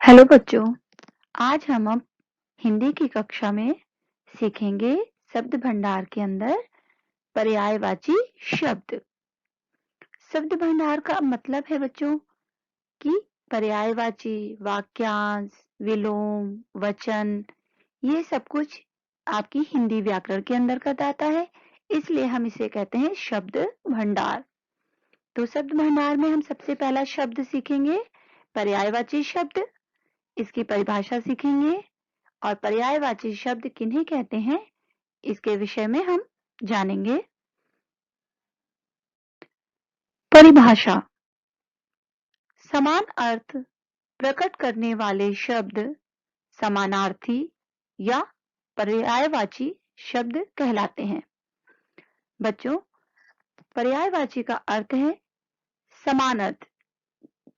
Hello बच्चों, आज हम अब हिंदी की कक्षा में सीखेंगे शब्द भंडार के अंदर पर्यायवाची शब्द। शब्द भंडार का मतलब है बच्चों कि पर्यायवाची, वाक्यांश, विलोम, वचन ये सब कुछ आपकी हिंदी व्याकरण के अंतर्गत आता है, इसलिए हम इसे कहते हैं शब्द भंडार। तो शब्द भंडार में हम सबसे पहला शब्द सीखेंगे पर्यायवाची शब्द, इसकी परिभाषा सीखेंगे और पर्यायवाची शब्द किन्हें कहते हैं इसके विषय में हम जानेंगे। परिभाषा: समान अर्थ प्रकट करने वाले शब्द समानार्थी या पर्यायवाची शब्द कहलाते हैं। बच्चों, पर्यायवाची का अर्थ है समान अर्थ,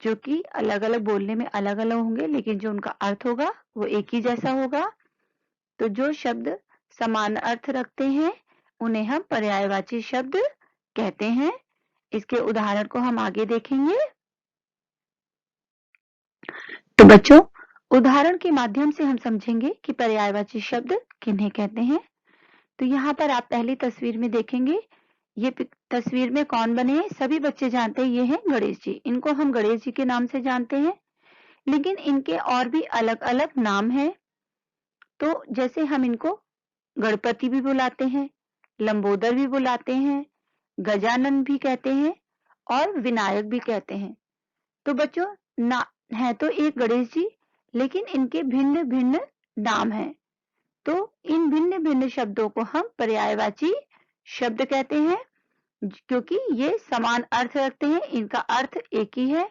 जो कि अलग अलग बोलने में अलग अलग होंगे लेकिन जो उनका अर्थ होगा वो एक ही जैसा होगा। तो जो शब्द समान अर्थ रखते हैं उन्हें हम पर्यायवाची शब्द कहते हैं। इसके उदाहरण को हम आगे देखेंगे। तो बच्चों, उदाहरण के माध्यम से हम समझेंगे कि पर्यायवाची शब्द किन्हें कहते हैं। तो यहाँ पर आप पहली तस्वीर में देखेंगे, ये तस्वीर में कौन बने हैं? सभी बच्चे जानते हैं ये हैं गणेश जी। इनको हम गणेश जी के नाम से जानते हैं, लेकिन इनके और भी अलग अलग नाम हैं। तो जैसे हम इनको गणपति भी बुलाते हैं, लंबोदर भी बुलाते हैं, गजानन भी कहते हैं और विनायक भी कहते हैं। तो बच्चों, ना है तो एक गणेश जी, लेकिन इनके भिन्न भिन्न नाम हैं। तो इन भिन्न भिन्न शब्दों को हम पर्यायवाची शब्द कहते हैं, क्योंकि ये समान अर्थ रखते हैं। इनका अर्थ एक ही है,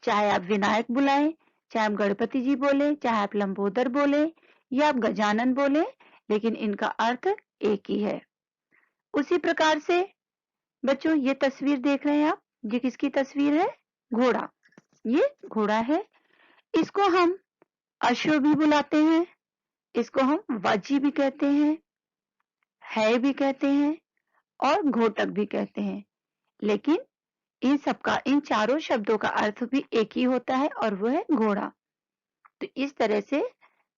चाहे आप विनायक बुलाएं, चाहे आप गणपति जी बोले, चाहे आप लंबोदर बोले या आप गजानन बोले, लेकिन इनका अर्थ एक ही है। उसी प्रकार से बच्चों, ये तस्वीर देख रहे हैं आप, ये किसकी तस्वीर है? घोड़ा। ये घोड़ा है। इसको हम अश्व भी बुलाते हैं, इसको हम वाजी भी कहते हैं, है भी कहते हैं और घोटक भी कहते हैं। लेकिन इन सबका, इन चारों शब्दों का अर्थ भी एक ही होता है और वो है घोड़ा। तो इस तरह से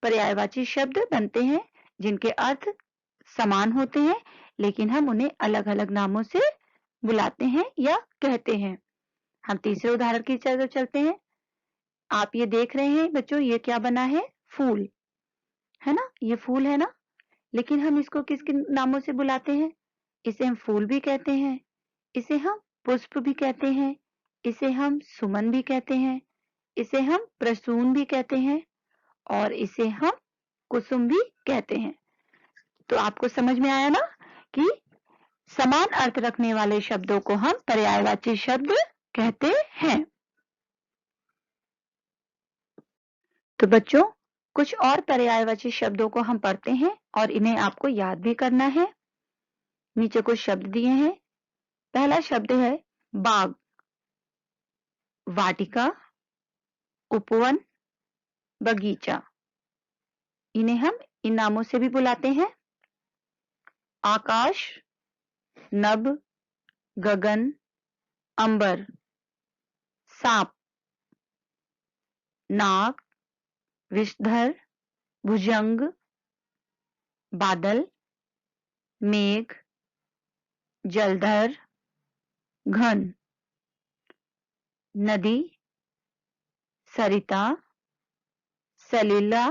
पर्यायवाची शब्द बनते हैं जिनके अर्थ समान होते हैं, लेकिन हम उन्हें अलग अलग नामों से बुलाते हैं या कहते हैं। हम तीसरे उदाहरण की तरफ चलते हैं। आप ये देख रहे हैं बच्चों, ये क्या बना है? फूल है ना, ये फूल है ना। लेकिन हम इसको किसके नामों से बुलाते हैं? इसे हम फूल भी कहते हैं, इसे हम पुष्प भी कहते हैं, इसे हम सुमन भी कहते हैं, इसे हम प्रसून भी कहते हैं और इसे हम कुसुम भी कहते हैं। तो आपको समझ में आया ना कि समान अर्थ रखने वाले शब्दों को हम पर्यायवाची शब्द कहते हैं। तो बच्चों, कुछ और पर्यायवाची शब्दों को हम पढ़ते हैं और इन्हें आपको याद भी करना है। नीचे कुछ शब्द दिए हैं। पहला शब्द है बाग, वाटिका, उपवन, बगीचा। इन्हें हम इन नामों से भी बुलाते हैं। आकाश, नभ, गगन, अंबर, सांप, नाग, विषधर, भुजंग, बादल, मेघ, जलधर, घन, नदी, सरिता, सलीला,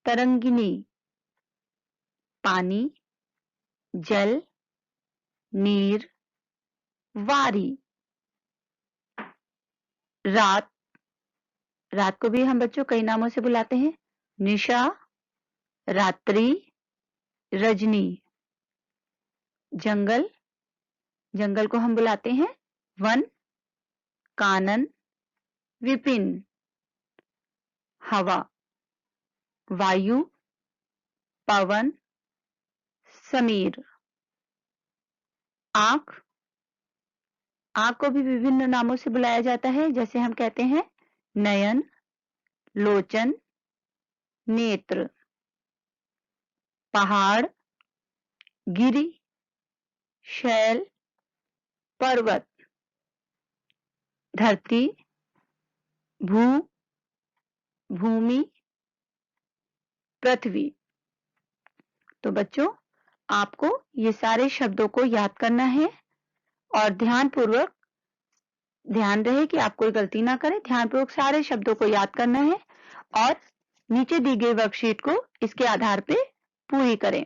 तरंगिनी, पानी, जल, नीर, वारी। रात, रात को भी हम बच्चों कई नामों से बुलाते हैं। निशा, रात्रि, रजनी। जंगल, जंगल को हम बुलाते हैं वन, कानन, विपिन। हवा, वायु, पवन, समीर। आंख, आंख को भी विभिन्न नामों से बुलाया जाता है, जैसे हम कहते हैं नयन, लोचन, नेत्र। पहाड़, गिरि, शैल, पर्वत। धरती, भू, भूमि, पृथ्वी। तो बच्चों, आपको ये सारे शब्दों को याद करना है और ध्यानपूर्वक, ध्यान रहे कि आप कोई गलती ना करें, ध्यानपूर्वक सारे शब्दों को याद करना है और नीचे दी गई वर्कशीट को इसके आधार पे पूरी करें।